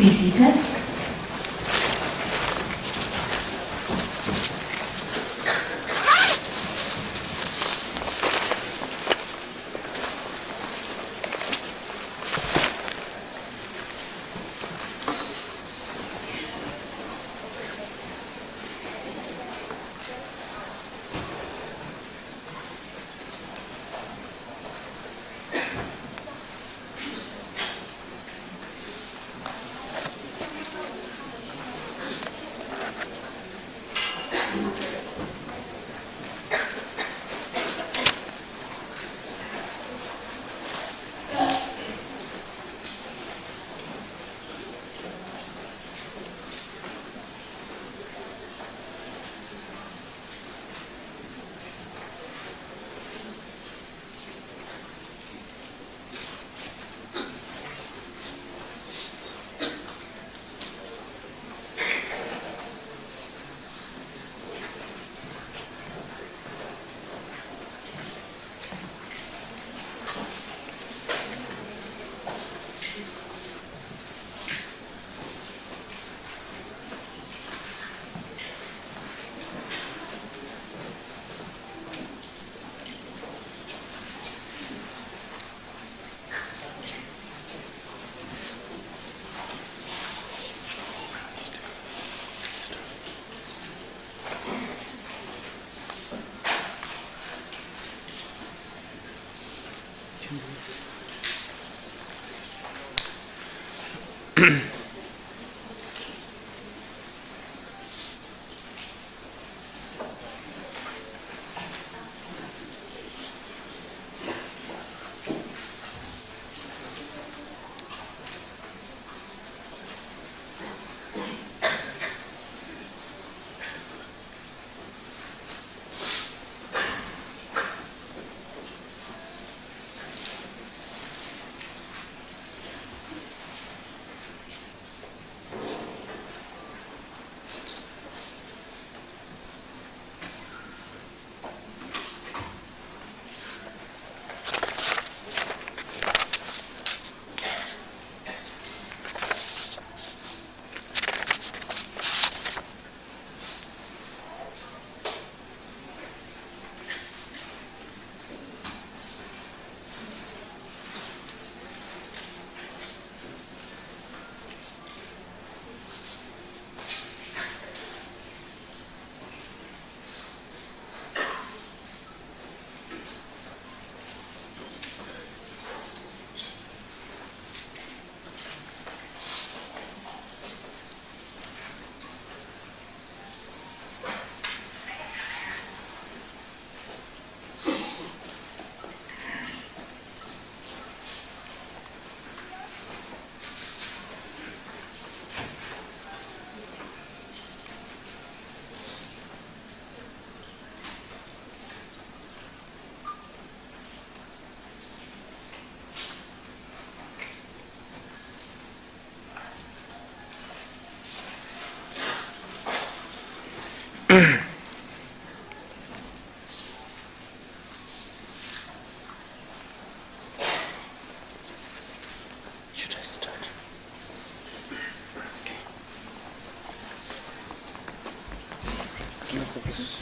be seated.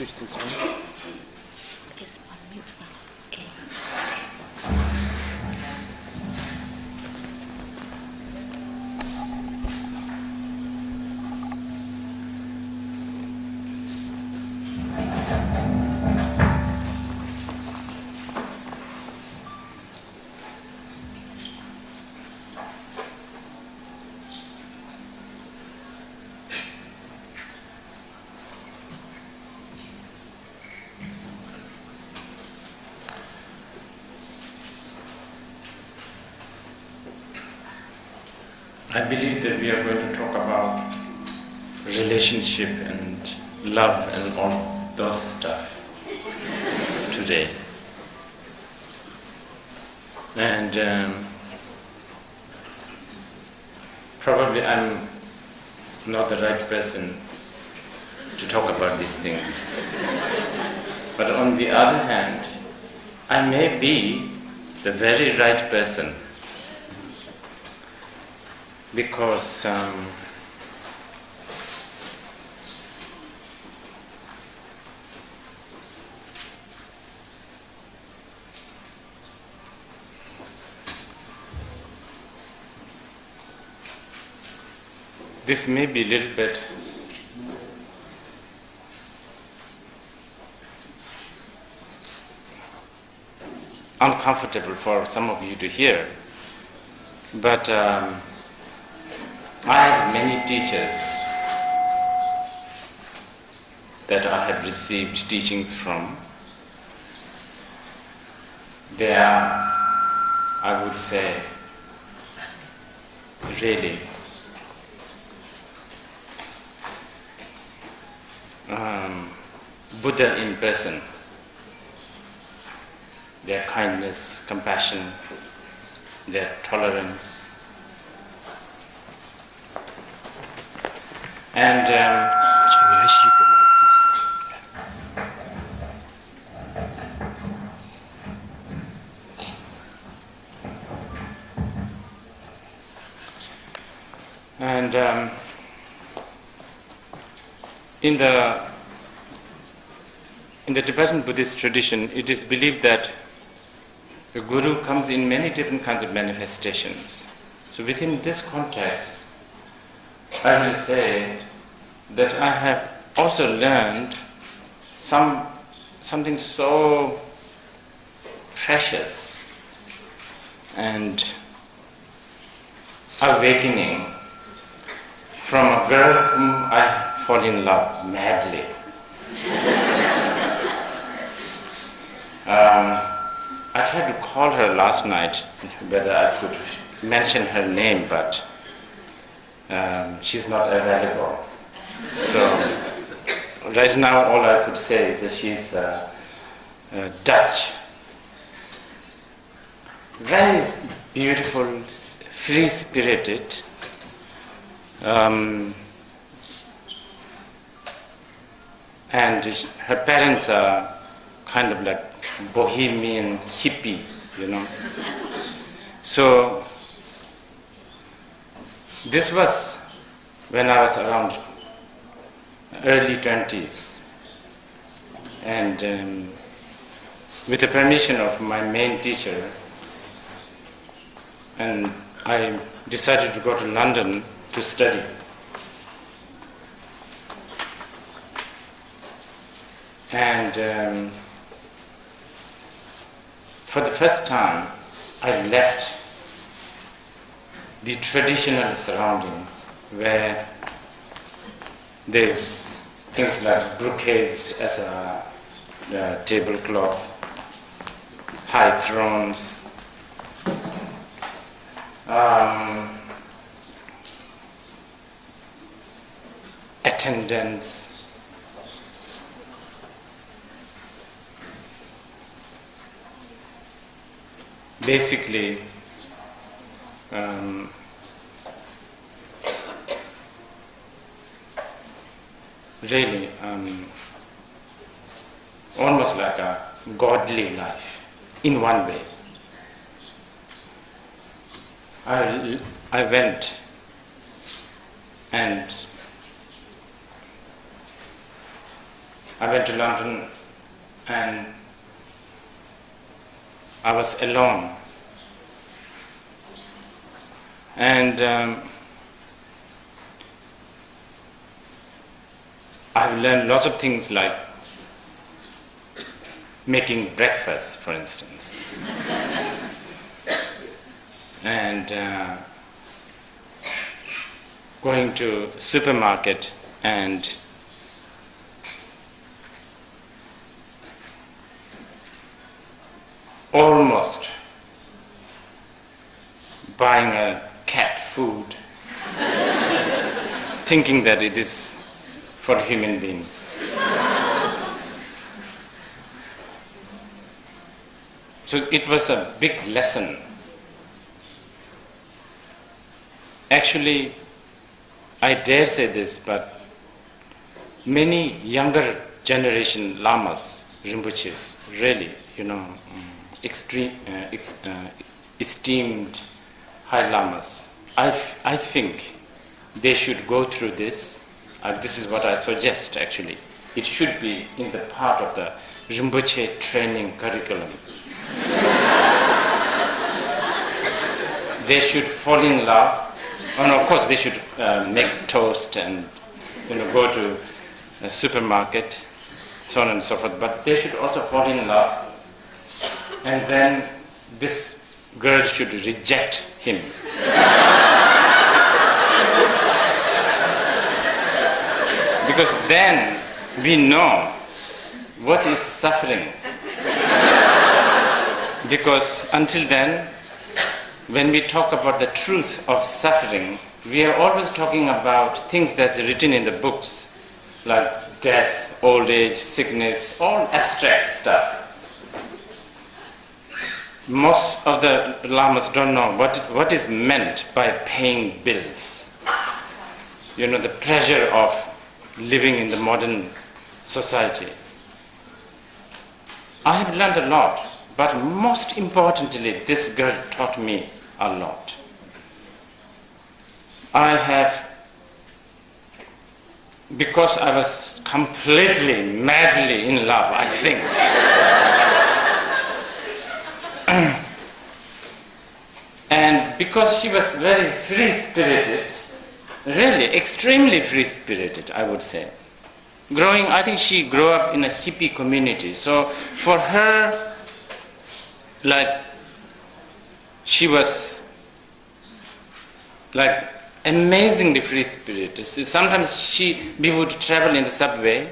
Switch this one. This one mute now. Okay. I believe that we are going to talk about relationship and love and all those stuff today. And probably I'm not the right person to talk about these things. But on the other hand, I may be the very right person because this may be a little bit uncomfortable for some of you to hear, but I have many teachers that I have received teachings from. They are, I would say, really Buddha in person. Their kindness, compassion, their tolerance. And in the Tibetan Buddhist tradition, it is believed that the Guru comes in many different kinds of manifestations. So within this context, I will say that I have also learned something so precious and awakening from a girl whom I fall in love madly. I tried to call her last night whether I could mention her name, but she's not available. So right now all I could say is that she's Dutch. Very beautiful, free-spirited. And her parents are kind of like bohemian hippie, you know. So this was when I was around early 20s, and with the permission of my main teacher, and I decided to go to London to study. And for the first time, I left the traditional surrounding where there's things like brocades as a tablecloth, high thrones, attendants, basically really almost like a godly life in one way. I went and I went to London and I was alone. And I've learned lots of things like making breakfast, for instance. And going to supermarket and almost buying a cat food, thinking that it is for human beings. So it was a big lesson. Actually, I dare say this, but many younger generation lamas, Rinpoches, really, esteemed high lamas, I think they should go through this. This is what I suggest actually. It should be in the part of the Rinpoche training curriculum. They should fall in love. And of course they should make toast and go to a supermarket, so on and so forth. But they should also fall in love. And then this girl should reject him. Because then we know what is suffering. Because until then, when we talk about the truth of suffering, we are always talking about things that's written in the books, like death, old age, sickness, all abstract stuff. Most of the lamas don't know what is meant by paying bills. The pressure of living in the modern society. I have learned a lot, but most importantly, this girl taught me a lot. Because I was completely, madly in love, I think. And because she was very free-spirited, really extremely free-spirited, I would say. I think she grew up in a hippie community. So for her, she was amazingly free-spirited. So sometimes we would travel in the subway,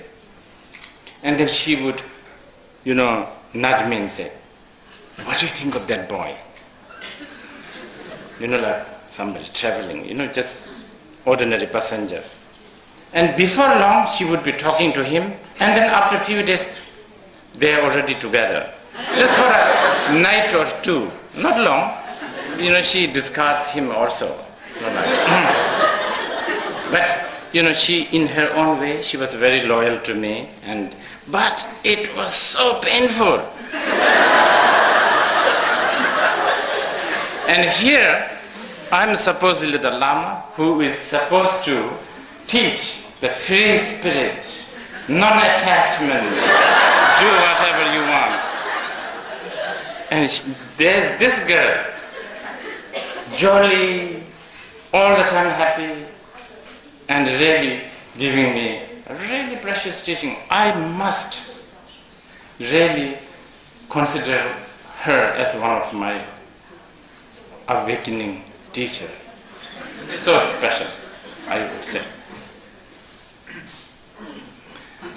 and then she would, nudge me and say, "What do you think of that boy?" Like somebody traveling, just ordinary passenger. And before long, she would be talking to him, and then after a few days, they are already together. Just for a night or two. Not long. She discards him also. But, she, in her own way, she was very loyal to me. But it was so painful. And here, I'm supposedly the Lama who is supposed to teach the free spirit, non-attachment, do whatever you want. And there's this girl, jolly, all the time happy, and really giving me a really precious teaching. I must really consider her as one of my awakening teacher. So special, I would say.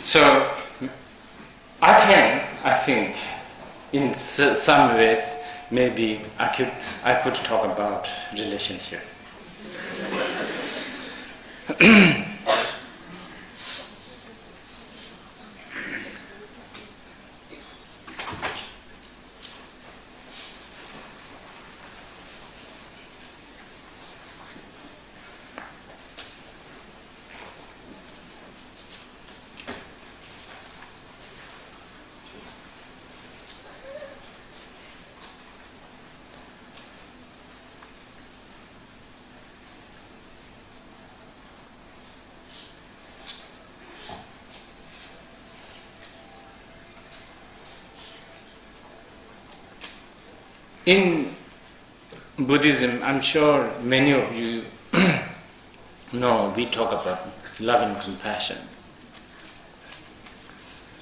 So I think, in some ways, maybe I could talk about relationship. In Buddhism, I'm sure many of you know we talk about love and compassion.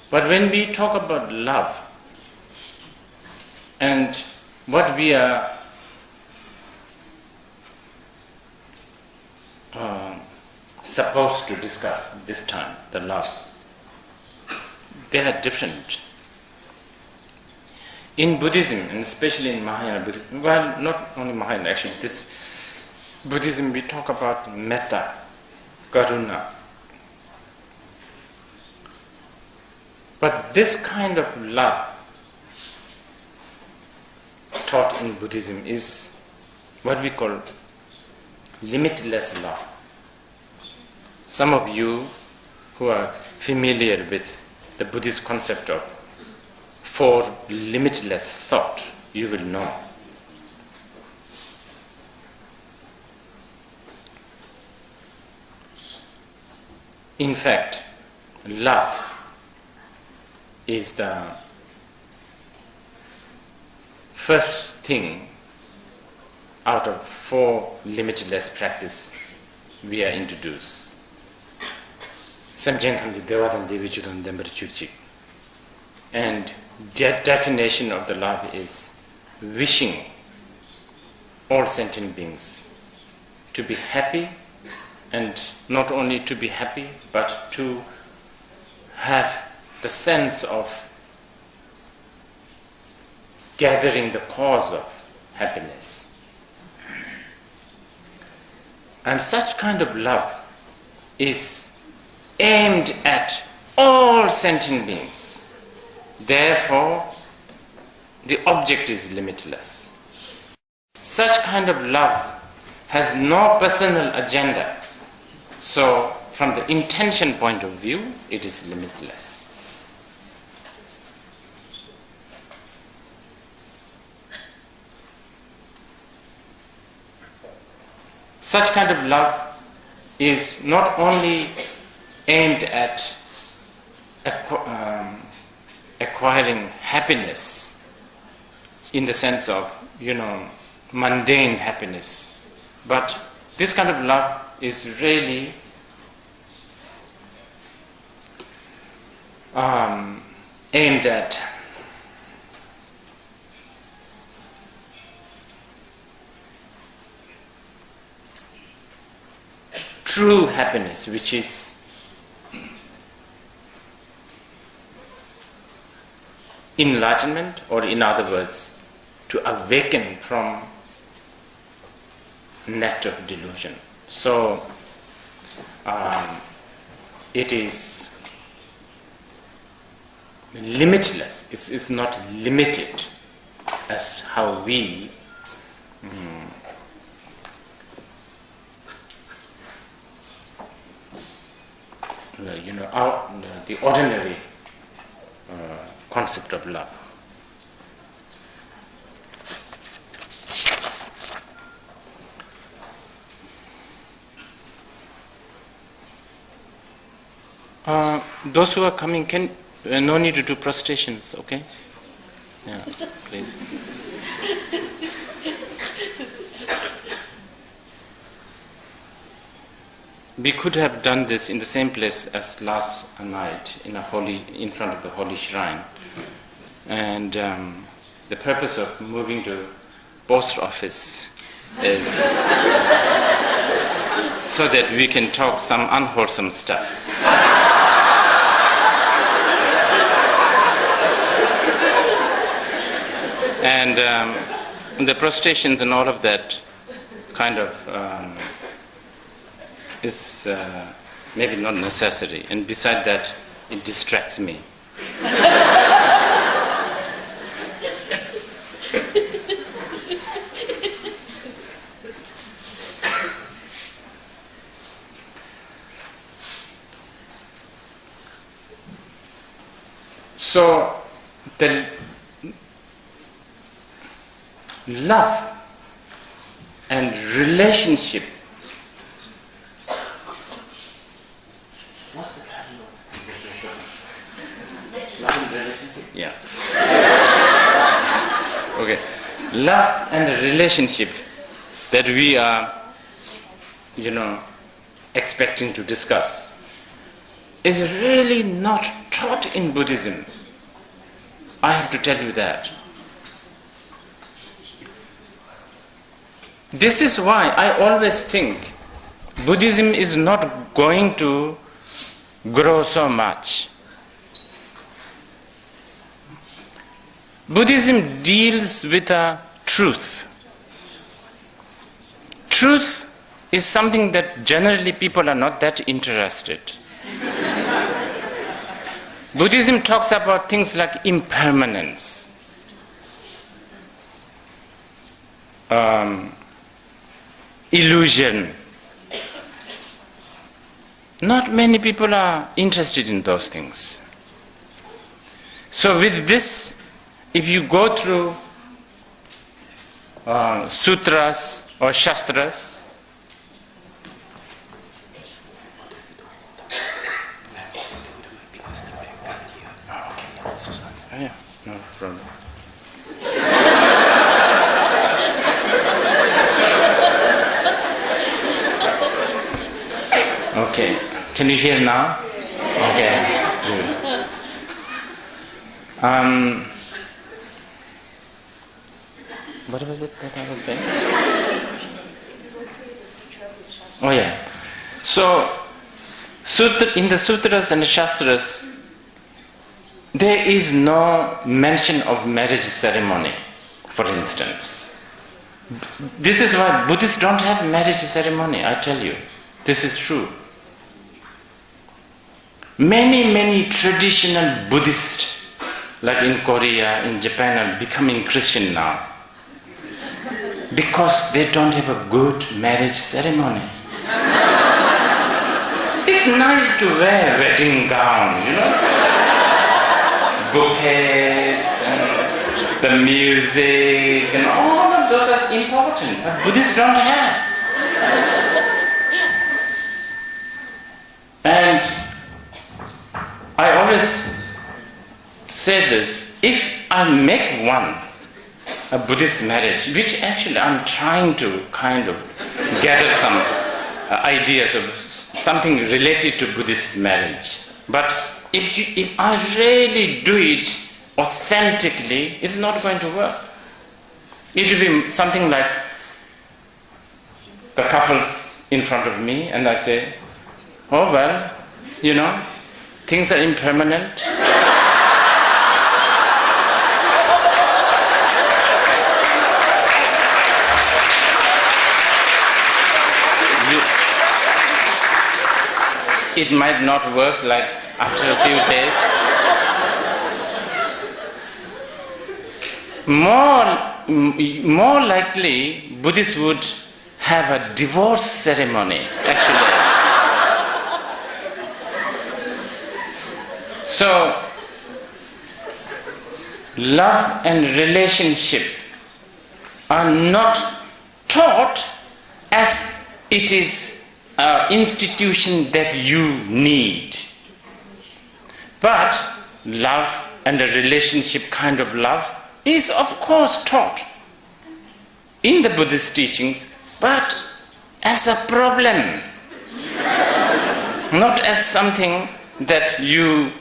But when we talk about love and what we are supposed to discuss this time, the love, they are different. In Buddhism, and especially in Mahayana Buddhism, well, not only Mahayana actually, this Buddhism we talk about metta, karuna. But this kind of love taught in Buddhism is what we call limitless love. Some of you who are familiar with the Buddhist concept of for limitless thought, you will know. in fact, love is the first thing out of 4 limitless practice we are introduced. And the definition of the love is wishing all sentient beings to be happy, and not only to be happy, but to have the sense of gathering the cause of happiness. And such kind of love is aimed at all sentient beings. Therefore, the object is limitless. Such kind of love has no personal agenda. So, from the intention point of view, it is limitless. Such kind of love is not only aimed at acquiring happiness in the sense of, mundane happiness, but this kind of love is really aimed at true happiness, which is enlightenment, or in other words, to awaken from net of delusion. So it is limitless. It's not limited as how we the ordinary concept of love. Those who are coming, no need to do prostrations, okay? Yeah, please. We could have done this in the same place as last night, in front of the holy shrine. And the purpose of moving to post office is so that we can talk some unwholesome stuff. And the prostrations and all of that kind of is maybe not necessary, and beside that, it distracts me. So, the love and relationship. What's the title of love and relationship? Yeah. Okay. Love and relationship that we are, expecting to discuss is really not taught in Buddhism. I have to tell you that. This is why I always think Buddhism is not going to grow so much. Buddhism deals with a truth. Truth is something that generally people are not that interested. Buddhism talks about things like impermanence, illusion. Not many people are interested in those things. So with this, if you go through sutras or shastras, problem. Okay. Can you hear now? Okay. Good. What was it that I was saying? Oh yeah. So, in the sutras and the shastras, there is no mention of marriage ceremony, for instance. This is why Buddhists don't have marriage ceremony, I tell you. This is true. Many traditional Buddhists, like in Korea, in Japan, are becoming Christian now. Because they don't have a good marriage ceremony. It's nice to wear a wedding gown, bouquets and the music and all of those are important, but Buddhists don't have. And I always say this, if I make a Buddhist marriage, which actually I'm trying to kind of gather some ideas of something related to Buddhist marriage. But if I really do it authentically, it's not going to work. It will be something like the couples in front of me and I say, oh well, things are impermanent. It might not work like after a few days. More likely, Buddhists would have a divorce ceremony, actually. So, love and relationship are not taught as it is an institution that you need. But love and a relationship kind of love is of course taught in the Buddhist teachings, but as a problem, not as something that you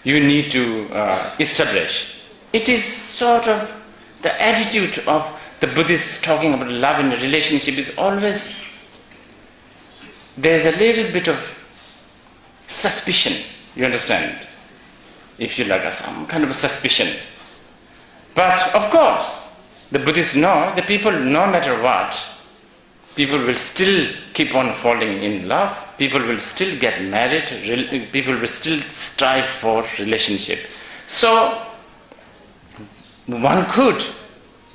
need to establish. It is sort of the attitude of the Buddhists talking about love and relationship is always, there's a little bit of suspicion, you understand? If you like, some kind of a suspicion. But of course, the Buddhists know, the people, no matter what, people will still keep on falling in love, people will still get married, people will still strive for relationship. So, one could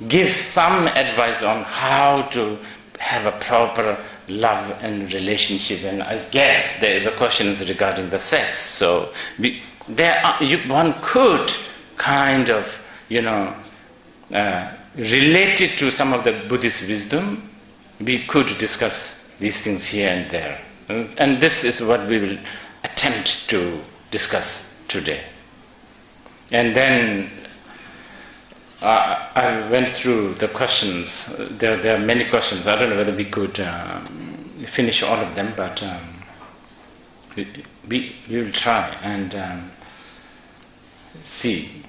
give some advice on how to have a proper love and relationship, and I guess there is a question regarding the sex. So one could kind of, relate it to some of the Buddhist wisdom. We could discuss these things here and there, and this is what we will attempt to discuss today. And then I went through the questions. There are many questions. I don't know whether we could finish all of them, but we will try and see.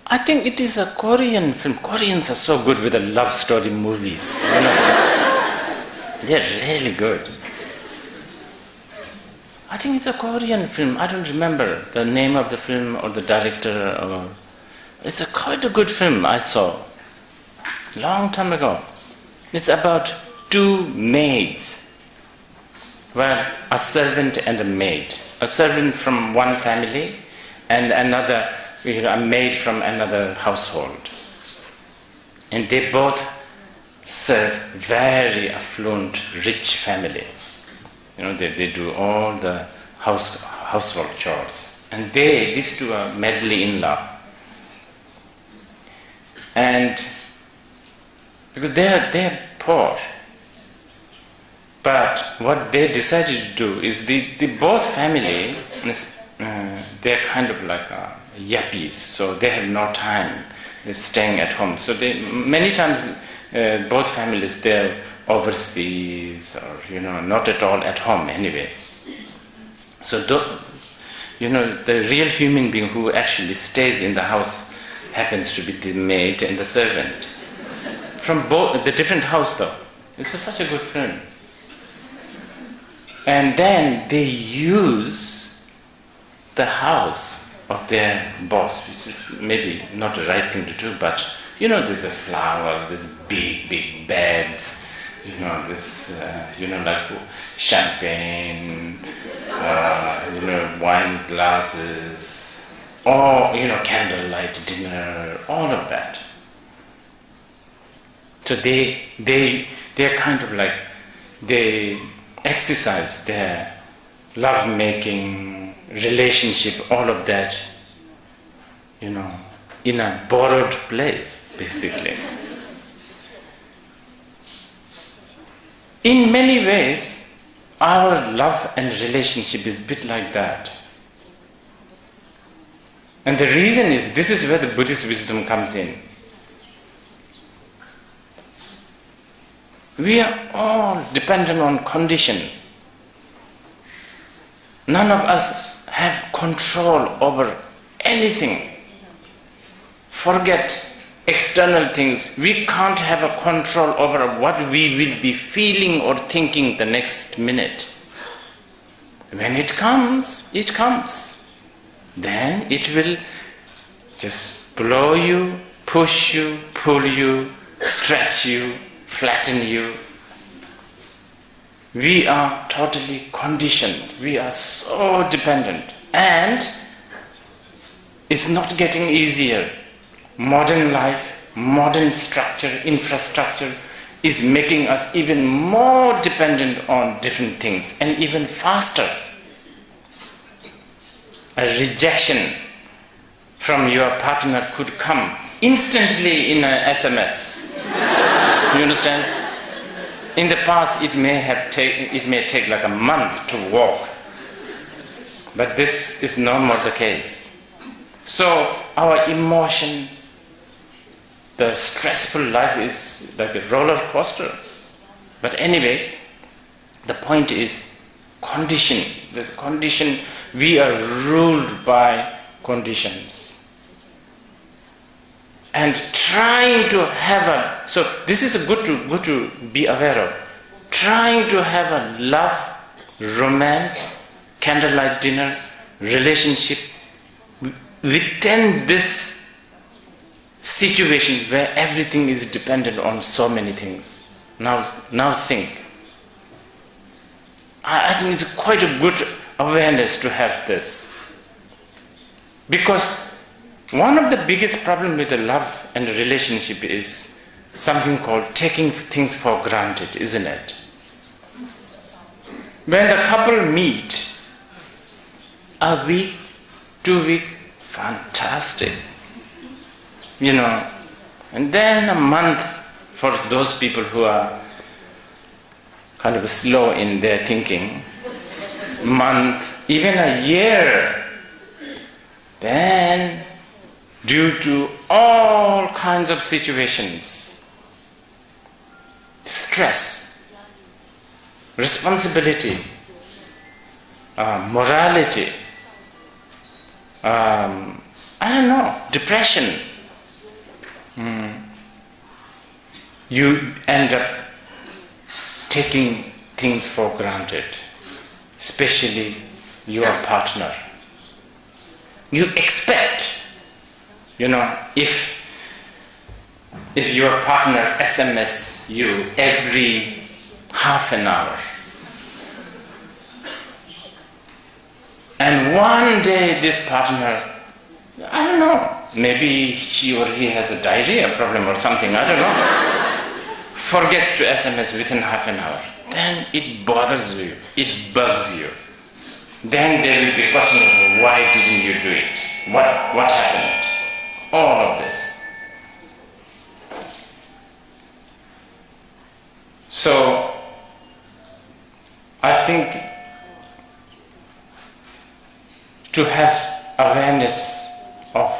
I think it is a Korean film. Koreans are so good with the love story movies. They're really good. I think it's a Korean film. I don't remember the name of the film or the director. It's quite a good film I saw long time ago. It's about two maids. Well, a servant and a maid. A servant from one family and another, a maid from another household. And they both serve very affluent, rich family. They do all the household chores. And these two are madly in love. And because they're poor. But what they decided to do is the both family, they're kind of like yuppies, so they have no time staying at home. So many times both families, they're overseas or not at all at home anyway. So the real human being who actually stays in the house happens to be the maid and the servant. From both the different house though. It's such a good film. And then they use the house of their boss, which is maybe not the right thing to do, but there's the flowers, there's big beds, this like champagne, wine glasses, or candlelight dinner, all of that. So they're kind of like, they exercise their love-making, relationship, all of that, in a borrowed place, basically. In many ways, our love and relationship is a bit like that. And the reason is, this is where the Buddhist wisdom comes in. We are all dependent on condition. None of us have control over anything. Forget external things. We can't have a control over what we will be feeling or thinking the next minute. When it comes, it comes. Then it will just blow you, push you, pull you, stretch you, flatten you. We are totally conditioned. We are so dependent. And it's not getting easier. Modern life, modern structure, infrastructure is making us even more dependent on different things, and even faster. A rejection from your partner could come instantly in an SMS. You understand? In the past, it may take like a month to walk, but this is no more the case. So our emotion, the stressful life is like a roller coaster. But anyway, the point is condition. The condition, we are ruled by conditions. And trying to have so this is good to be aware of. Trying to have a love, romance, candlelight dinner, relationship within this situation where everything is dependent on so many things. Now think. I think it's quite a good awareness to have this. Because one of the biggest problems with the love and the relationship is something called taking things for granted, isn't it? When the couple meet, a week, 2 weeks, fantastic. And then a month for those people who are kind of slow in their thinking, month, even a year, then due to all kinds of situations, stress, responsibility, morality, depression, you end up taking things for granted, especially your partner. You expect, if your partner SMS you every half an hour, and one day this partner, I don't know, maybe she or he has a diarrhea problem or something, I don't know, forgets to SMS within half an hour, then it bothers you, it bugs you. Then there will be questions, why didn't you do it? What happened? All of this. think to have awareness of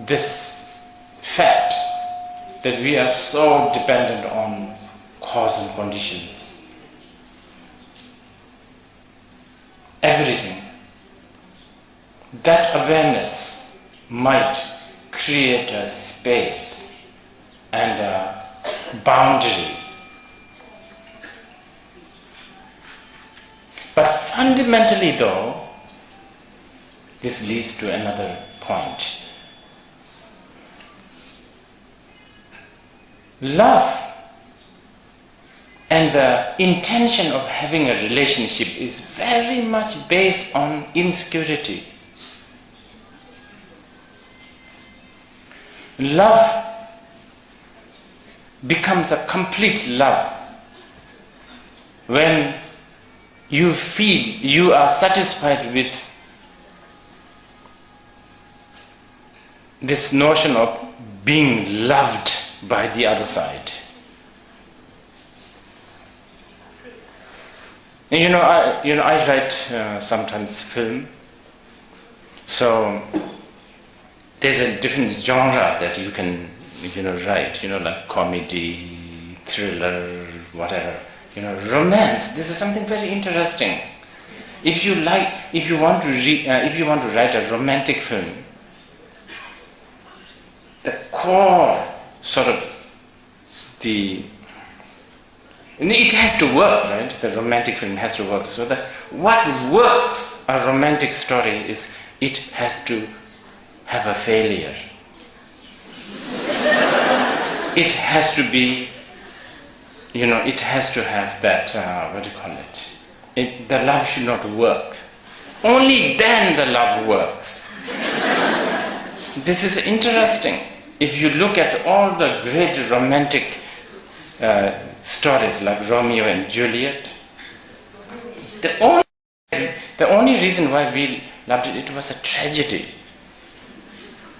this fact that we are so dependent on cause and conditions, everything, that awareness might create a space and a boundary. But fundamentally though, this leads to another point. Love and the intention of having a relationship is very much based on insecurity. Love becomes a complete love when you feel you are satisfied with this notion of being loved by the other side. And I write sometimes film, so there's a different genre that you can write, like comedy, thriller, whatever. Romance. This is something very interesting. If you want to write a romantic film, the core sort of it has to work, right? The romantic film has to work. So what works a romantic story is it has to have a failure. It has to be, it has to have that, the love should not work. Only then the love works. This is interesting. If you look at all the great romantic stories like Romeo and Juliet, the only reason why we loved it was a tragedy.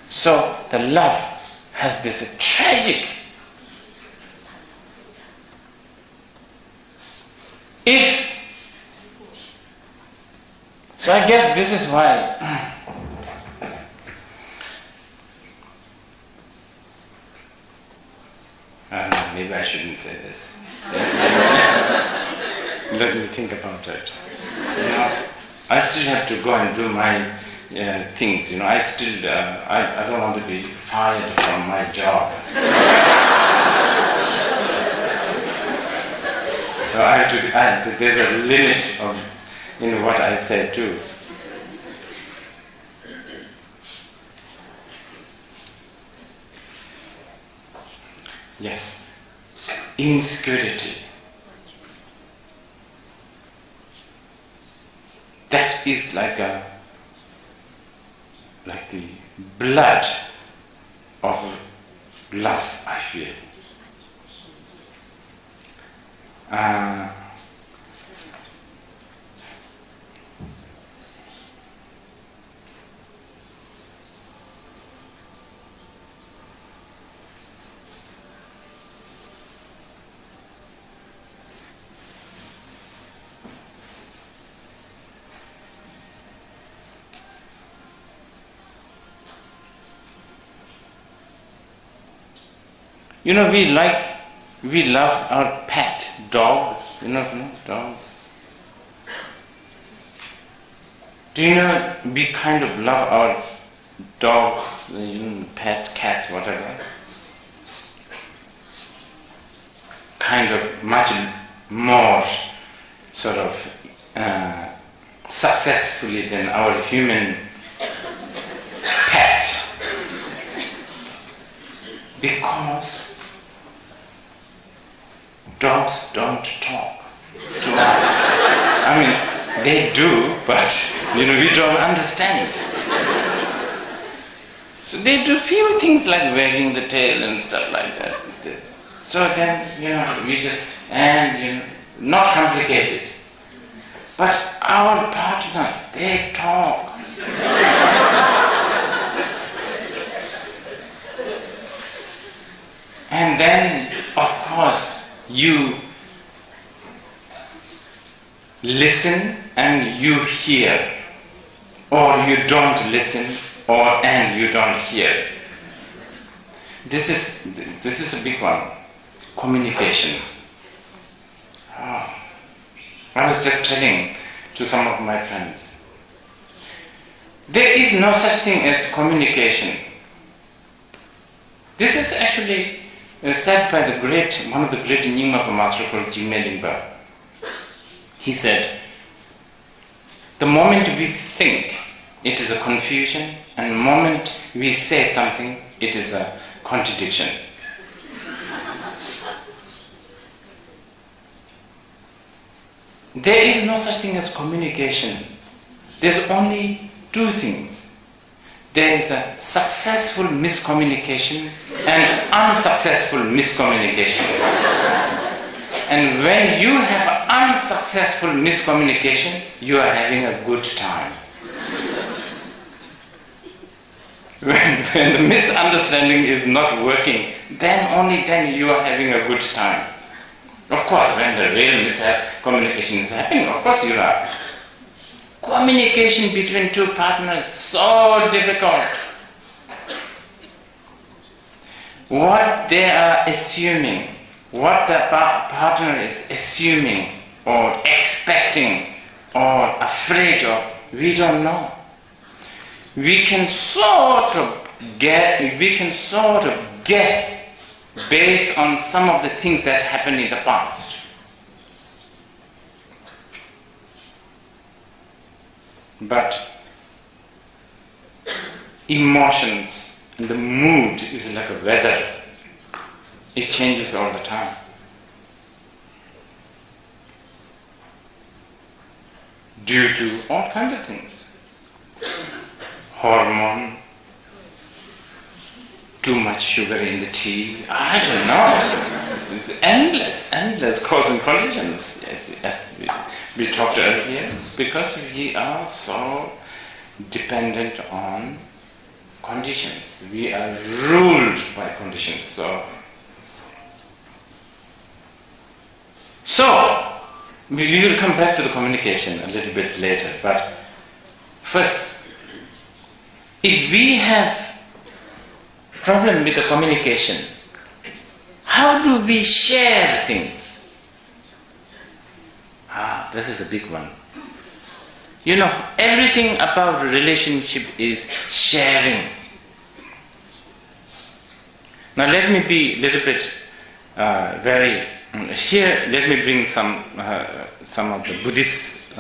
So the love has this tragic. So I guess this is why maybe I shouldn't say this. Let me think about it. I still have to go and do my things. I don't want to be fired from my job. So there's a limit of what I say too. Yes, insecurity. That is like the blood of love, I feel. We love our pet dog, dogs. Do you know we kind of love our dogs, pet, cats, whatever, kind of much more sort of successfully than our human pet, because dogs don't talk to us. I mean, they do, but we don't understand. So they do few things like wagging the tail and stuff like that. So then, we just, not complicated. But our partners, they talk. And then, of course, you live listen and you hear, or you don't listen and you don't hear. This is a big one. Communication. Oh. I was just telling to some of my friends, there is no such thing as communication. This is actually said by one of the great Nyingma master called Jigme Lingpa. He said, the moment we think, it is a confusion, and the moment we say something, it is a contradiction. There is no such thing as communication. There's only two things. There is a successful miscommunication and unsuccessful miscommunication. And when you have unsuccessful miscommunication, you are having a good time. When the misunderstanding is not working, only then you are having a good time. Of course, when the real miscommunication is happening, of course you are. Communication between two partners is so difficult. What they are assuming, what the partner is assuming or expecting or afraid of, we don't know. We can sort of guess based on some of the things that happened in the past. But emotions and the mood is like a weather. It changes all the time. Due to all kinds of things. Hormone, too much sugar in the tea, I don't know. It's endless causing conditions, as we talked earlier, because we are so dependent on conditions. We are ruled by conditions. So we will come back to the communication a little bit later, but first, if we have problem with the communication, how do we share things? This is a big one. You know, everything about relationship is sharing. Now let me be a little bit here. Let me bring some of the Buddhist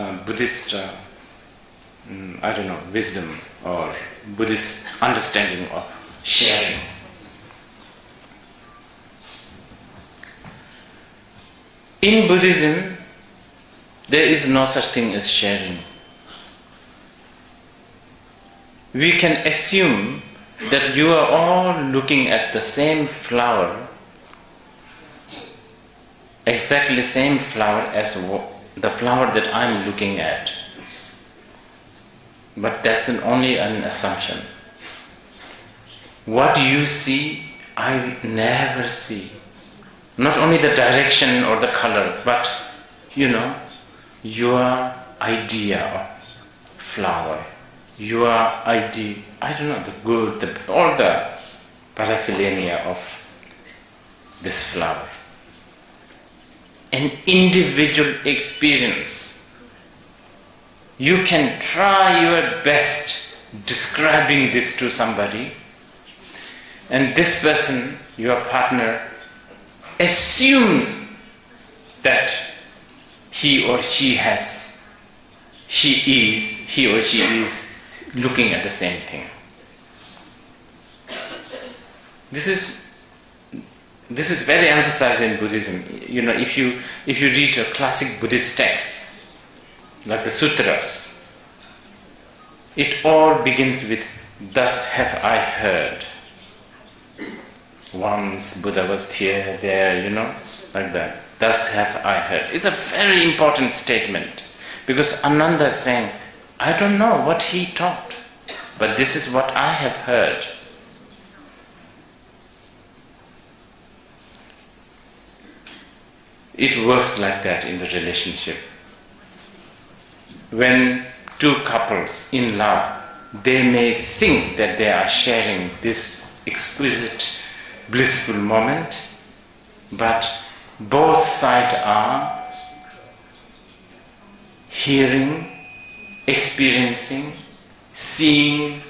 wisdom or Buddhist understanding of sharing. In Buddhism, there is no such thing as sharing. We can assume that you are all looking at the same flower, exactly same flower as the flower that I'm looking at. But that's only an assumption. What you see, I never see. Not only the direction or the color, but, your idea of flower, your idea, the good, all the paraphernalia of this flower. An individual experience. You can try your best describing this to somebody, and this person, your partner, assume that he or she is looking at the same thing. This is very emphasized in Buddhism. If you read a classic Buddhist text, like the sutras, it all begins with, "Thus have I heard. Once Buddha was here, there, like that. Thus have I heard." It's a very important statement, because Ananda is saying, I don't know what he taught, but this is what I have heard. It works like that in the relationship. when two couples in love, they may think that they are sharing this exquisite, blissful moment, but both sides are hearing, experiencing, seeing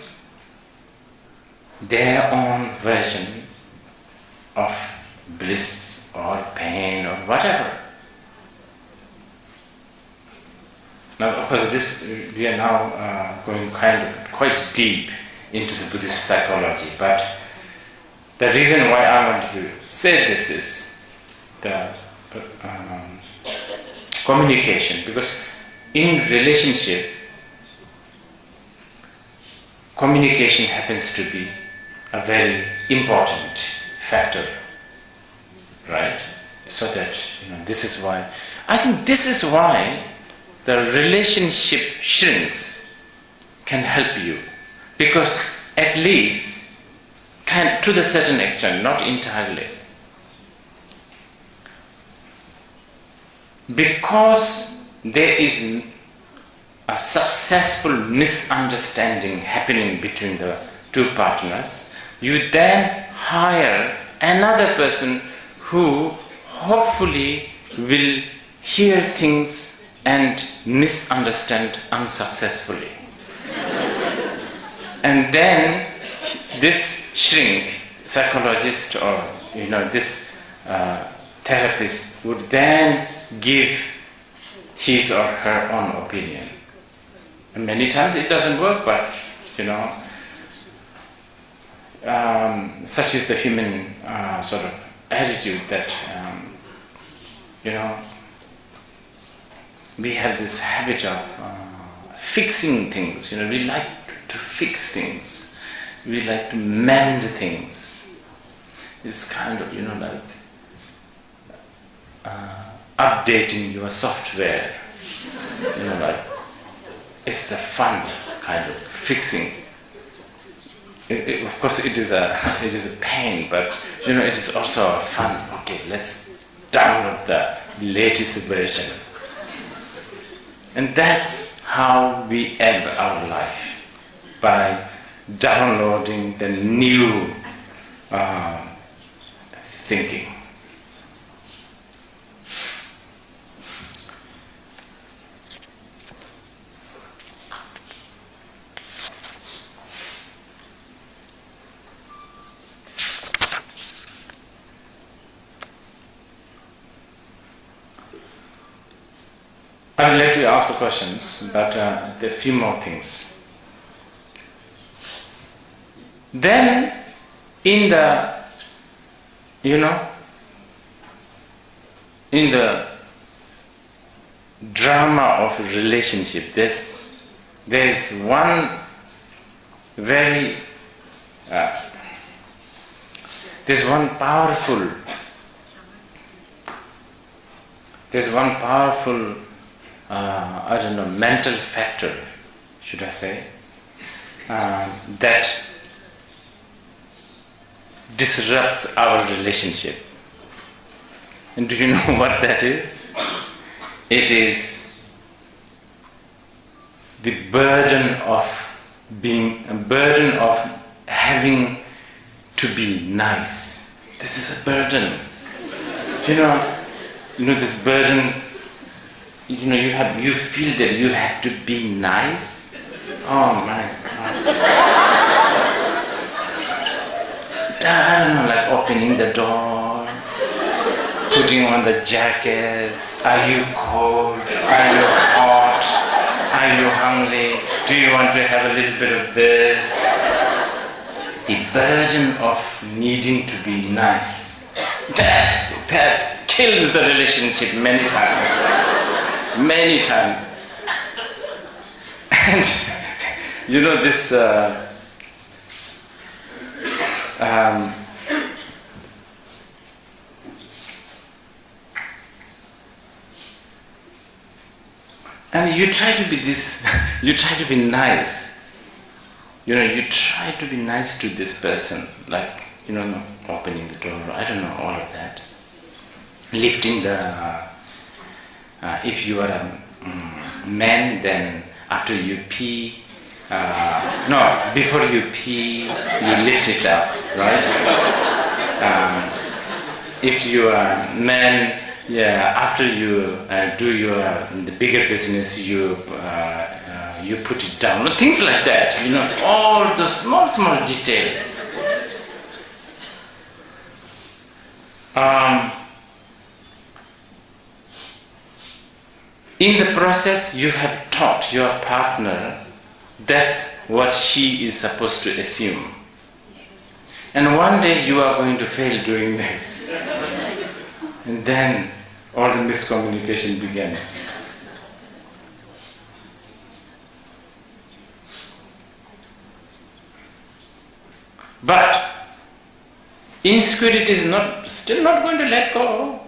their own version of bliss or pain or whatever. Now, of course, we are now going quite deep into the Buddhist psychology, but the reason why I want to say this is the communication, because in relationship, communication happens to be a very important factor, right? So that, this is why, I think this is why the relationship shrinks can help you, because at least can, to the certain extent, not entirely, because there is a successful misunderstanding happening between the two partners, you then hire another person who hopefully will hear things and misunderstand unsuccessfully. And then this shrink, psychologist or this therapist would then give his or her own opinion. And many times it doesn't work, but such is the human sort of attitude that we have this habit of fixing things. We like to fix things. We like to mend things. It's kind of like updating your software. Like it's the fun kind of fixing. Of course, it is a pain, but it is also fun. Okay, let's download the latest version, and that's how we end our life, by downloading the new thinking. I will let you ask the questions, but there are a few more things. Then, in the drama of relationship, there's one very powerful mental factor, should I say, that disrupts our relationship. And do you know what that is? It is the burden of having to be nice. This is a burden. This burden. You feel that you have to be nice. Oh my God. I don't know, like opening the door, putting on the jackets. Are you cold? Are you hot? Are you hungry? Do you want to have a little bit of this? The burden of needing to be nice. That kills the relationship many times. Many times. And this and you try to be you try to be nice. You try to be nice to this person, like, opening the door, I don't know, all of that. Lifting the, if you are a men, then after you pee, before you pee, you lift it up, right? If you are men, after you do the bigger business, you put it down. Things like that, all the small details. In the process, you have taught your partner that's what she is supposed to assume. And one day you are going to fail doing this. And then all the miscommunication begins. But insecurity is still not going to let go.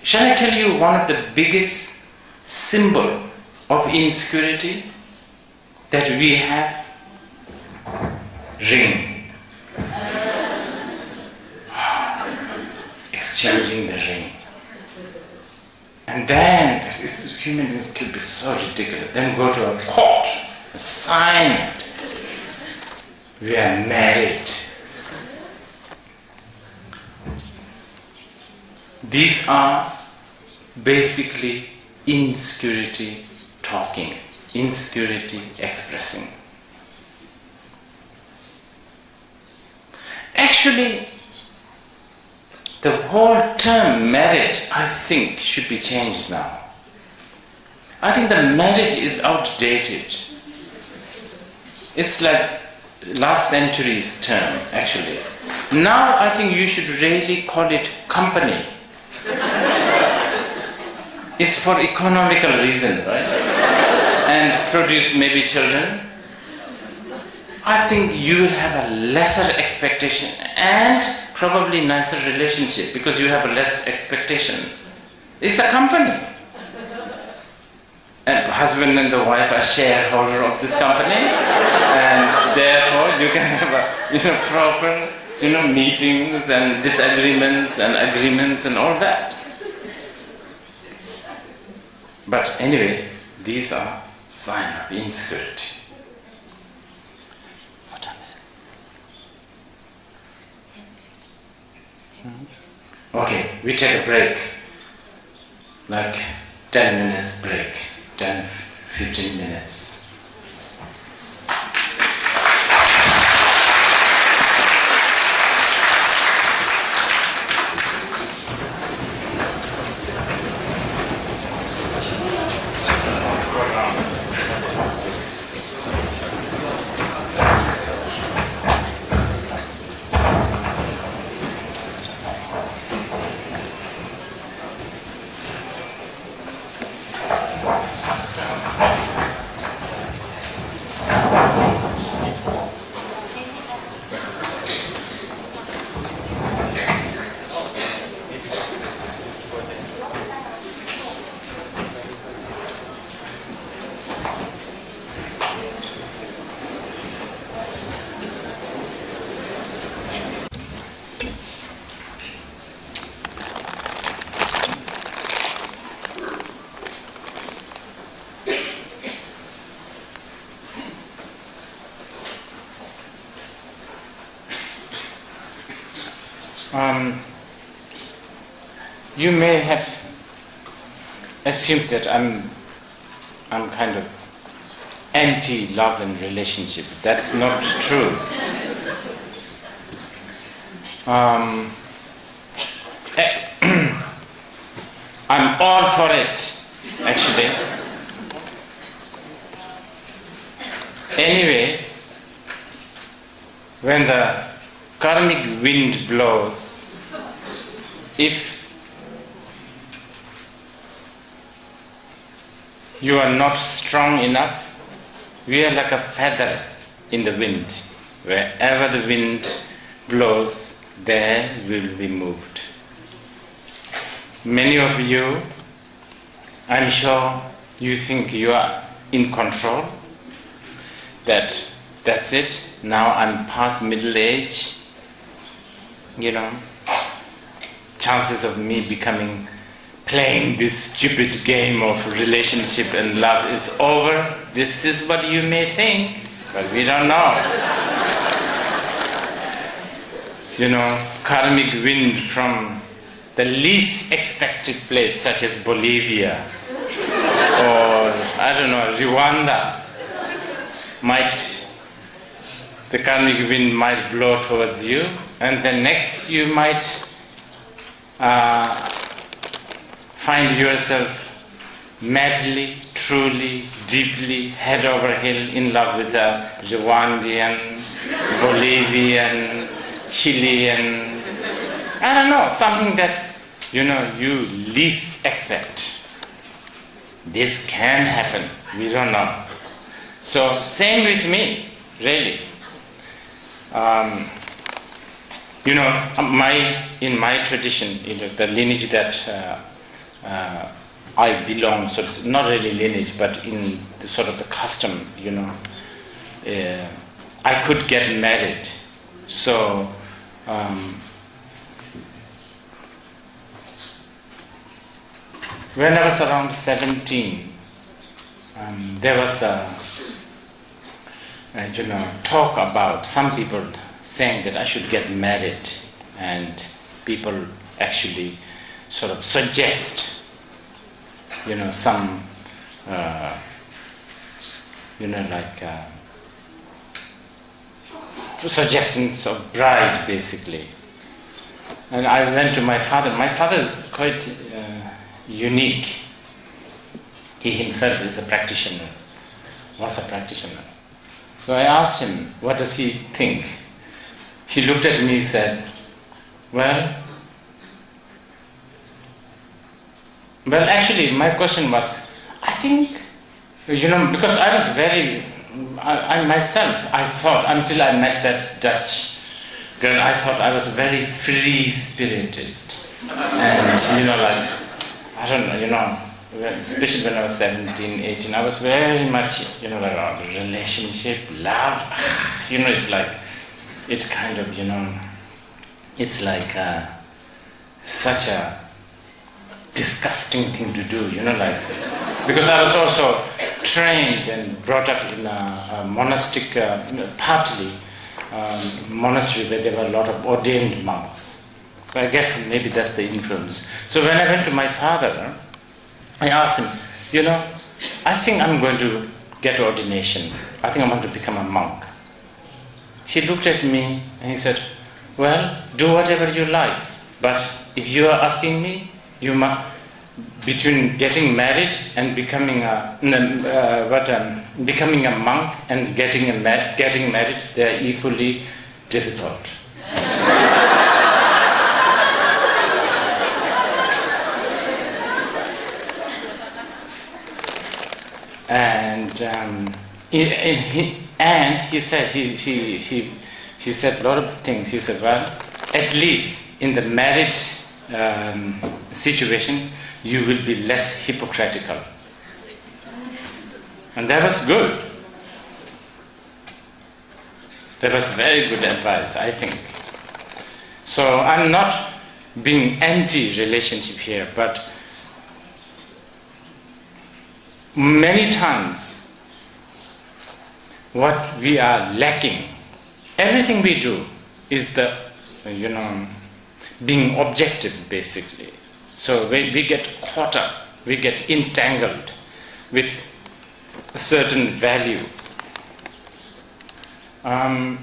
Shall I tell you one of the biggest symbol of insecurity that we have? Ring. Exchanging the ring. And then, human beings could be so ridiculous. Then go to a court, sign it. We are married. These are basically insecurity talking, insecurity expressing. Actually, the whole term marriage, I think, should be changed now. I think the marriage is outdated. It's like last century's term, actually. Now I think you should really call it company. It's for economical reason, right? And produce maybe children. I think you will have a lesser expectation and probably nicer relationship because you have a less expectation. It's a company. And husband and the wife are shareholder of this company, and therefore you can have a proper meetings and disagreements and agreements and all that. But anyway, these are signs of insecurity. What time is it? Okay, we take a break. Like 10 minutes break. 10, 15 minutes. You may have assumed that I'm kind of anti-love and relationship. That's not true. I'm all for it, actually. Anyway, when the karmic wind blows, if you are not strong enough, we are like a feather in the wind. Wherever the wind blows, there we will be moved. Many of you, I'm sure you think you are in control, that's it, now I'm past middle age, chances of me becoming playing this stupid game of relationship and love is over. This is what you may think, but we don't know. Karmic wind from the least expected place, such as Bolivia or, Rwanda, the karmic wind might blow towards you, and then next you might find yourself madly, truly, deeply, head over heel in love with a Rwandan, Bolivian, Chilean, something that you least expect. This can happen, we don't know. So same with me, really. In my tradition, the lineage that I belong, not really lineage, but in the sort of the custom, I could get married. So when I was around 17, there was a talk about some people saying that I should get married, and people actually sort of suggest some suggestions of bride, basically. And I went to my father. My father is quite unique. He himself is a practitioner, was a practitioner. So I asked him, what does he think? He looked at me and said, well, actually my question was, I think, because I was I myself, I thought, until I met that Dutch girl, I thought I was very free-spirited. And, I don't know, especially when I was 17, 18, I was very much, relationship, love, it's like, it kind of, it's like such a disgusting thing to do, because I was also trained and brought up in a monastic, partly monastery where there were a lot of ordained monks. So I guess maybe that's the influence. So when I went to my father, I asked him, I think I'm going to get ordination. I think I want to become a monk. He looked at me and he said, well, do whatever you like, but if you are asking me, between getting married and becoming a monk and getting married, they are equally difficult. And he said he said a lot of things. He said, well, at least in the married situation, you will be less hypocritical. And that was good. That was very good advice, I think. So I'm not being anti-relationship here, but many times what we are lacking, everything we do is the, being objective, basically. So we get caught up, we get entangled with a certain value. And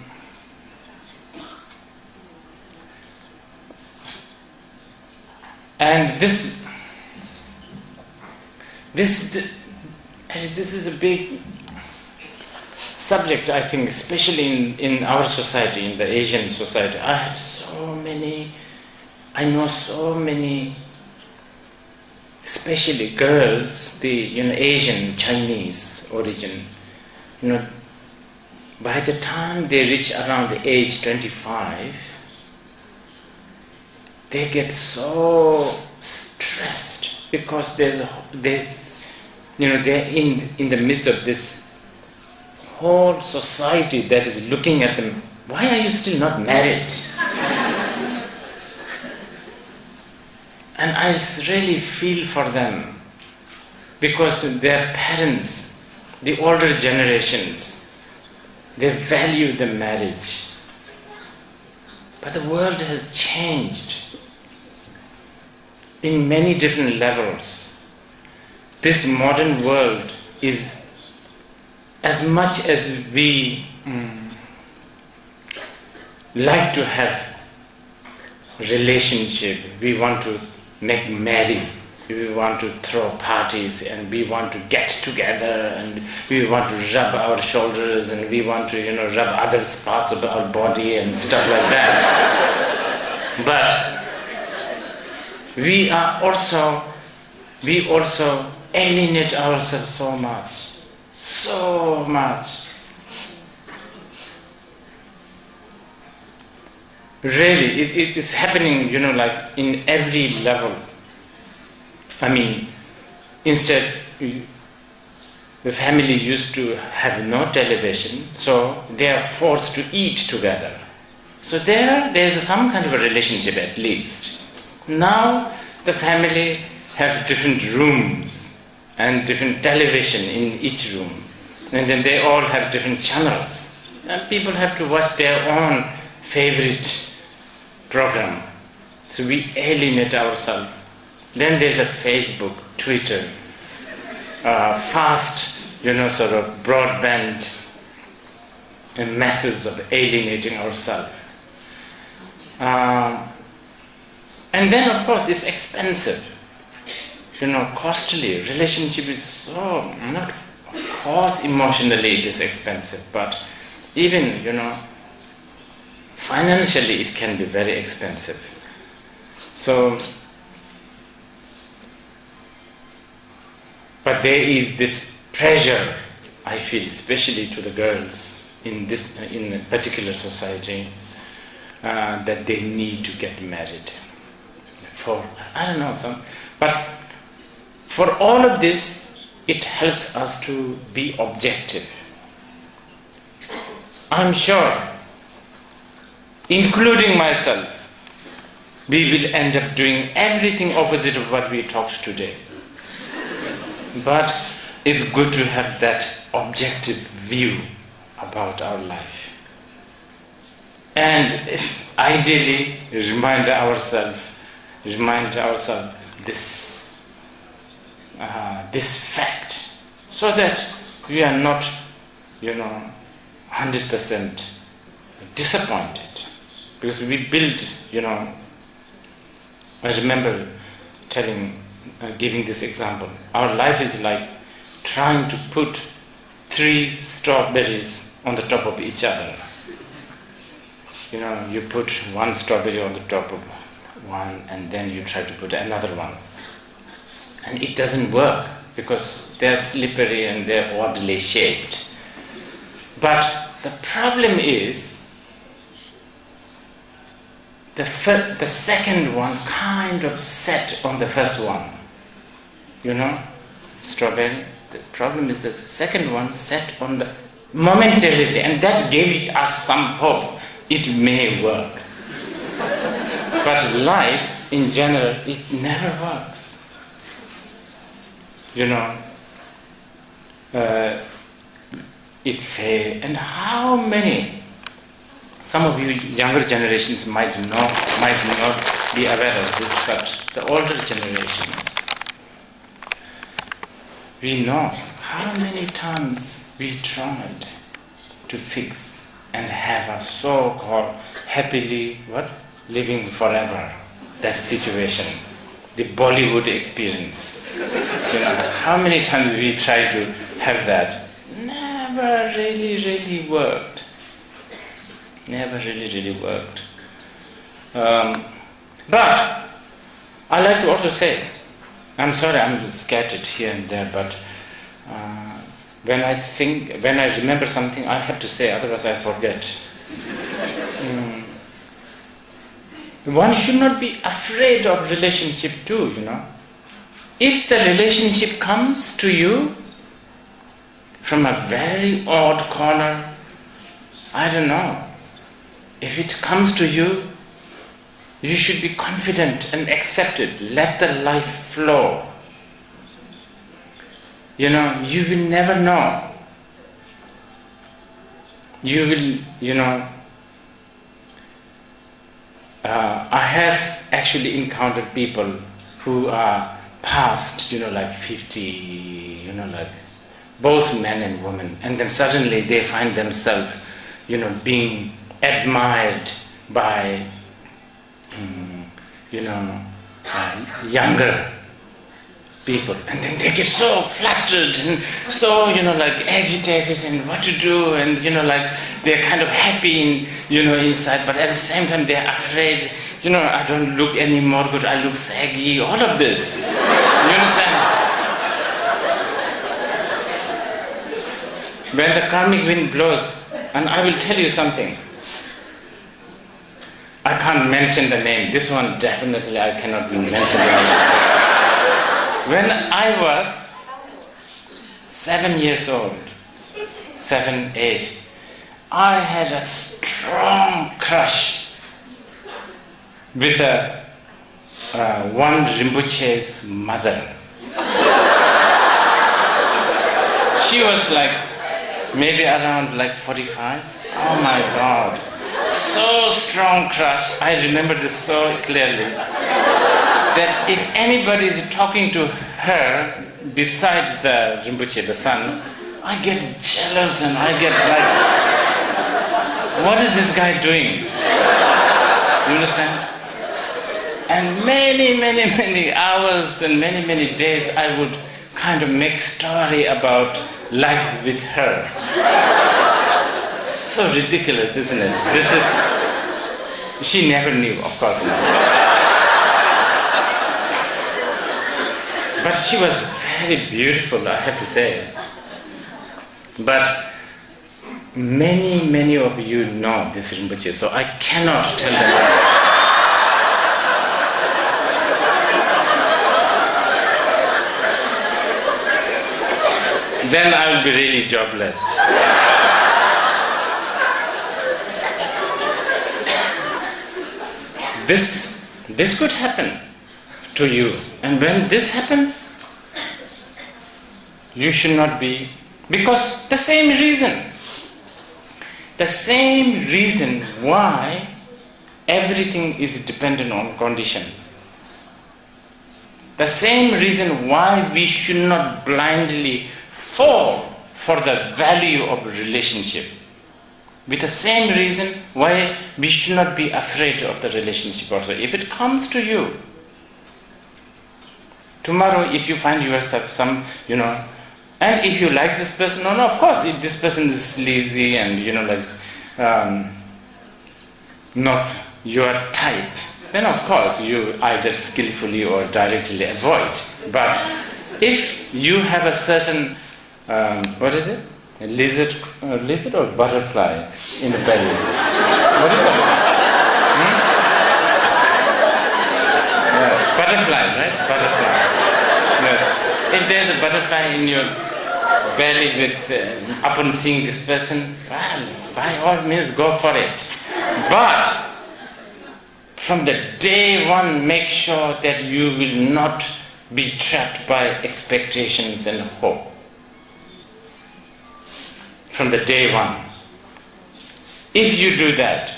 this is a big subject, I think, especially in our society, in the Asian society. I know so many, especially girls, the Asian, Chinese origin, by the time they reach around the age 25, they get so stressed because they're in the midst of this whole society that is looking at them. Why are you still not married? And I really feel for them, because their parents, the older generations, they value the marriage. But the world has changed in many different levels. This modern world is, as much as we like to have relationship, we want to make merry, we want to throw parties, and we want to get together, and we want to rub our shoulders, and we want to, rub other parts of our body and stuff like that. But we also alienate ourselves so much. Really, it's happening, like in every level. I mean, instead, the family used to have no television, so they are forced to eat together. So there's some kind of a relationship at least. Now, the family have different rooms and different television in each room. And then they all have different channels. And people have to watch their own favorite program. So we alienate ourselves. Then there's a Facebook, Twitter, fast, sort of broadband methods of alienating ourselves. And then, of course, it's expensive. Costly. Relationship is so, not, of course, emotionally it is expensive, but even, financially it can be very expensive. So, but there is this pressure, I feel, especially to the girls in a particular society, that they need to get married. But for all of this, it helps us to be objective. I'm sure, including myself, we will end up doing everything opposite of what we talked today. But it's good to have that objective view about our life. And ideally, remind ourselves this fact, so that we are not, 100% disappointed. Because we build, I remember giving this example. Our life is like trying to put 3 strawberries on the top of each other. You put 1 strawberry on the top of one, and then you try to put another one. And it doesn't work, because they're slippery and they're oddly shaped. But the problem is, the second one kind of set on the first one. Strawberry. The problem is the second one set on the momentarily, and that gave us some hope. It may work. But life, in general, it never works. It fails. And how many? Some of you younger generations might not be aware of this, but the older generations, we know how many times we tried to fix and have a so-called happily living forever, that situation, the Bollywood experience. How many times we tried to have that? Never really worked. Never really worked. But I like to also say, I'm sorry I'm scattered here and there, but when I remember something, I have to say, otherwise I forget. One should not be afraid of relationship too, If the relationship comes to you from a very odd corner, I don't know. If it comes to you You should be confident and accept it. Let the life flow. You will never know. You will, I have actually encountered people who are past, like 50, both men and women, and then suddenly they find themselves, being admired by, younger people, and then they get so flustered and so, agitated and what to do, and, they're kind of happy inside, but at the same time they're afraid, I don't look any more good, I look saggy, all of this. You understand? When the karmic wind blows, and I will tell you something, I can't mention the name, this one definitely I cannot mention the name. When I was 7 years old, 7, 8, I had a strong crush with one Rinpoche's mother. She was like maybe around 45. Oh my God. So strong crush. I remember this so clearly. That if anybody is talking to her besides the Rinpoche, the son, I get jealous and I get what is this guy doing? You understand? And many hours and many days I would kind of make story about life with her. So ridiculous, isn't it? She never knew, of course not. But she was very beautiful, I have to say. But many of you know this Rinpoche, so I cannot tell them. Then I will be really jobless. This could happen to you. And when this happens, you should not be, because the same reason why everything is dependent on condition. The same reason why we should not blindly fall for the value of relationship. With the same reason why we should not be afraid of the relationship also. If it comes to you, tomorrow if you find yourself and if you like this person, no, of course, if this person is sleazy and, not your type, then of course you either skillfully or directly avoid. But if you have a certain, what is it? A lizard or butterfly in the belly? What is it? Yeah, butterfly, right? Butterfly. Yes. If there's a butterfly in your belly with, upon seeing this person, well, by all means go for it. But from the day one, make sure that you will not be trapped by expectations and hope. From the day one. If you do that,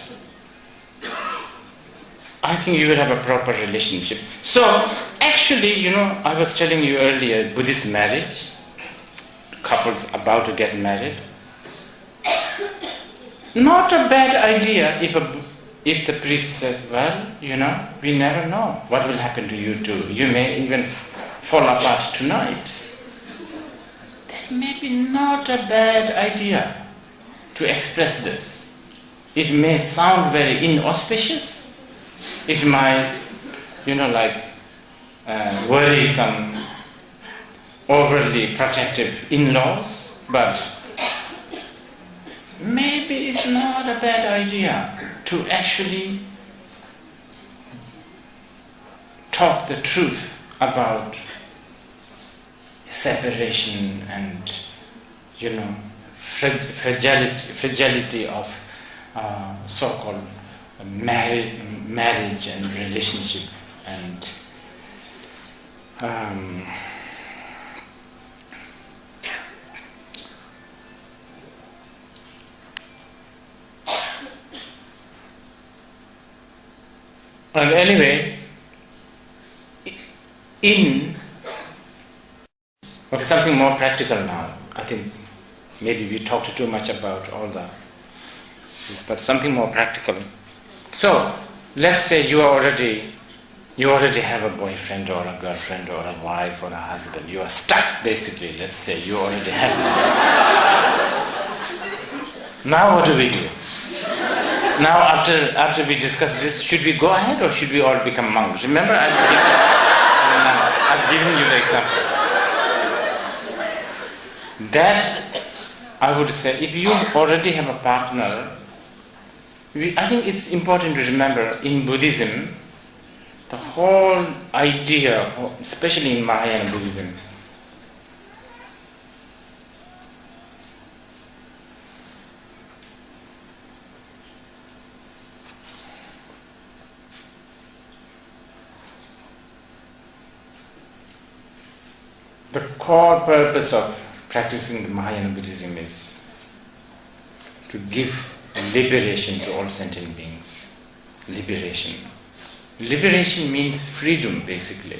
I think you will have a proper relationship. So, actually, I was telling you earlier, Buddhist marriage, couples about to get married, not a bad idea if the priest says, well, we never know what will happen to you two. You may even fall apart tonight. That may be not a bad idea to express this. It may sound very inauspicious. It might, worry some overly protective in-laws, but maybe it's not a bad idea to actually talk the truth about separation and, fragility of so-called marriage and relationship and and anyway, something more practical now. I think maybe we talked too much about all this, but something more practical. So, let's say you already have a boyfriend or a girlfriend or a wife or a husband. You are stuck, basically. Let's say you already have. Now what do we do? Now after we discuss this, should we go ahead or should we all become monks? Remember, I've given you the example. That I would say, if you already have a partner, I think it's important to remember in Buddhism, the whole idea, especially in Mahayana Buddhism, the core purpose of practicing the Mahayana Buddhism is to give liberation to all sentient beings. Liberation. Liberation means freedom, basically.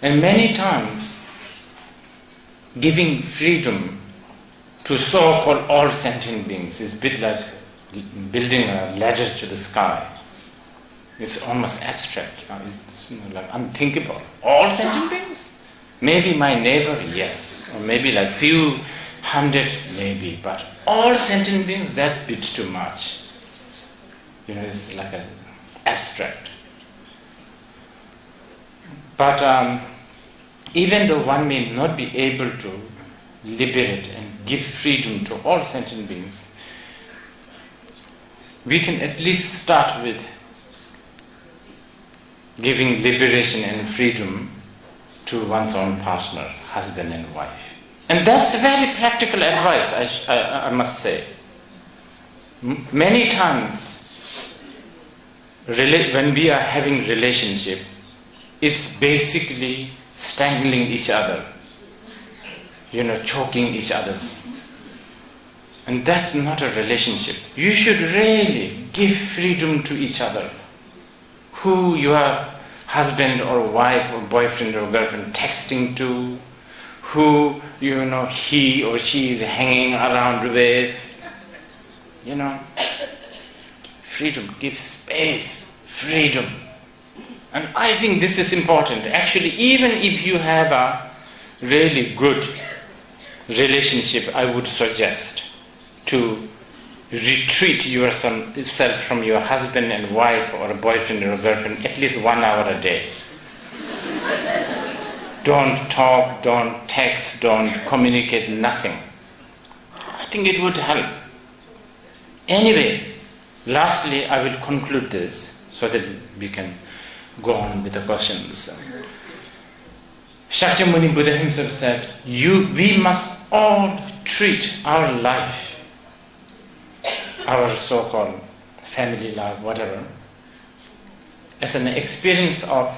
And many times, giving freedom to so-called all sentient beings is a bit like building a ladder to the sky. It's almost abstract. It's like unthinkable. All sentient beings? Maybe my neighbor, yes. Or maybe like few hundred, maybe. But all sentient beings, that's a bit too much. It's like an abstract. But even though one may not be able to liberate and give freedom to all sentient beings, we can at least start with giving liberation and freedom to one's own partner, husband and wife. And that's very practical advice, I must say. Many times, when we are having relationship, it's basically strangling each other, choking each other's. And that's not a relationship. You should really give freedom to each other. Who your husband or wife or boyfriend or girlfriend texting to, who he or she is hanging around with, freedom, give space, freedom. And I think this is important. Actually, even if you have a really good relationship, I would suggest to retreat yourself from your husband and wife or a boyfriend or a girlfriend at least 1 hour a day. Don't talk, don't text, don't communicate, nothing. I think it would help. Anyway, lastly, I will conclude this so that we can go on with the questions. Shakyamuni Buddha himself said, we must all treat our life, our so-called family life, whatever, as an experience of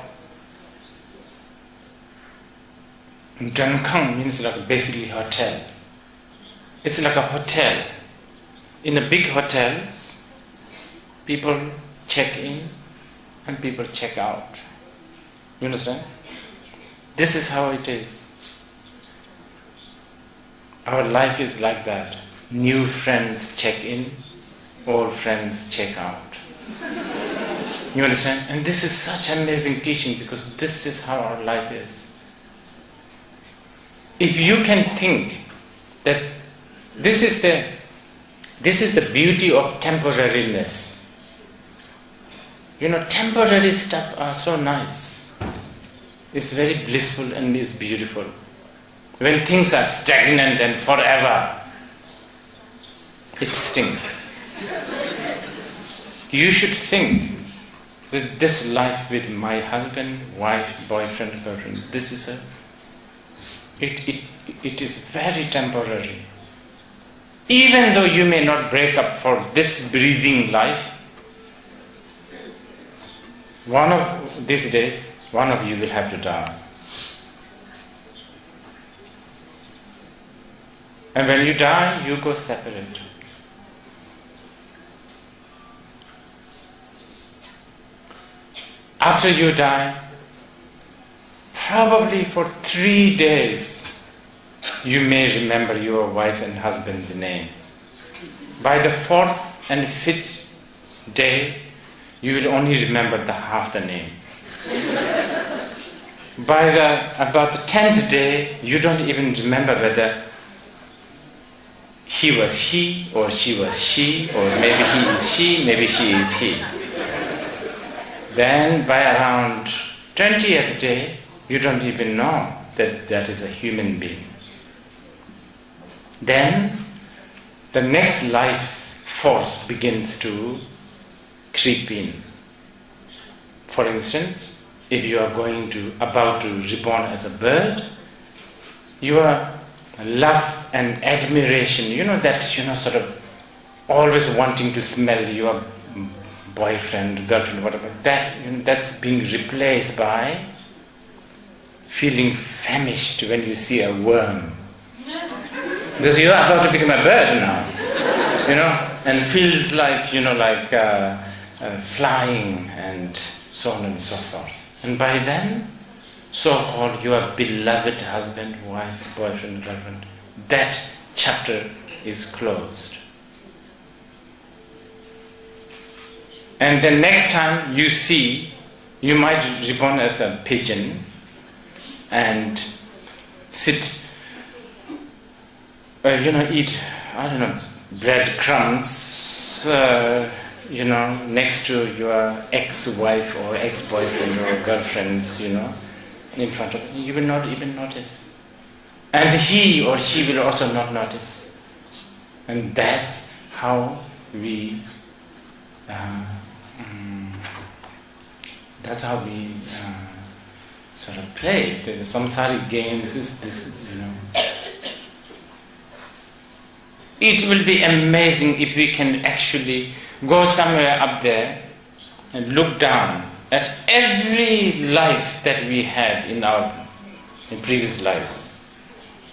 Dankang means like basically hotel. It's like a hotel. In the big hotels, people check in and people check out. You understand? This is how it is. Our life is like that. New friends check in, old friends check out. You understand? And this is such amazing teaching because this is how our life is. If you can think that this is the beauty of temporariness. Temporary stuff are so nice. It's very blissful and it's beautiful. When things are stagnant and forever, it stings. You should think that this life with my husband, wife, boyfriend, girlfriend, this is it is very temporary. Even though you may not break up for this breathing life, one of these days, one of you will have to die. And when you die, you go separate. After you die, probably for 3 days, you may remember your wife and husband's name. By the 4th and 5th day, you will only remember the half the name. By about the 10th day, you don't even remember whether he was he, or she was she, or maybe he is she, maybe she is he. Then by around 20th day, you don't even know that that is a human being. Then the next life's force begins to creep in. For instance, if you are about to reborn as a bird, your love and admiration, sort of always wanting to smell your boyfriend, girlfriend, whatever, that's being replaced by feeling famished when you see a worm. Because you are about to become a bird now, and feels like, flying and so on and so forth. And by then, so-called your beloved husband, wife, boyfriend, girlfriend, that chapter is closed. And the next time you see, you might reborn as a pigeon and sit, eat, breadcrumbs, next to your ex-wife or ex-boyfriend or girlfriends, in front of you. You will not even notice. And he or she will also not notice. And that's how we sort of play. The samsaric games is this, It will be amazing if we can actually go somewhere up there and look down at every life that we had in previous lives.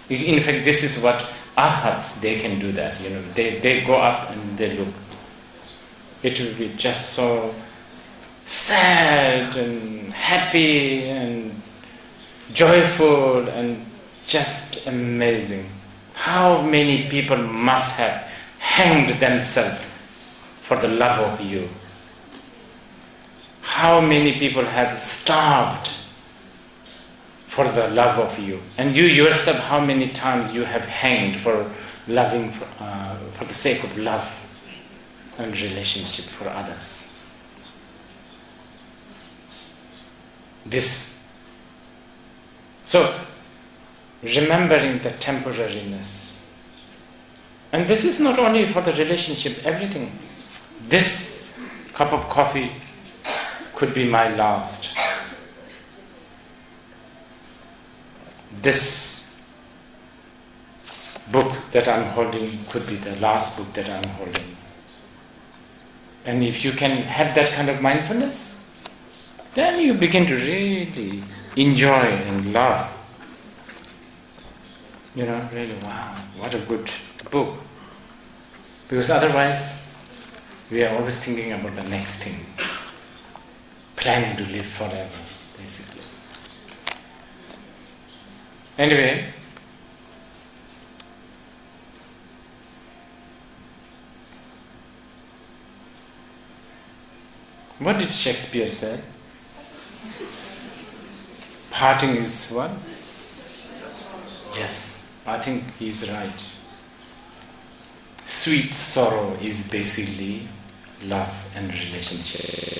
In fact, this is what arhats, they can do that. They go up and they look. It will be just so sad and happy and joyful and just amazing. How many people must have hanged themselves for the love of you? How many people have starved for the love of you? And you yourself, how many times you have hanged for loving, for the sake of love and relationship for others? So, remembering the temporariness. And this is not only for the relationship, everything. This cup of coffee could be my last. This book that I'm holding could be the last book that I'm holding. And if you can have that kind of mindfulness, then you begin to really enjoy and love. Really, wow, what a good book. Because otherwise, we are always thinking about the next thing. Planning to live forever, basically. Anyway, what did Shakespeare say? Parting is what? Yes. I think he's right. Sweet sorrow is basically love and relationship.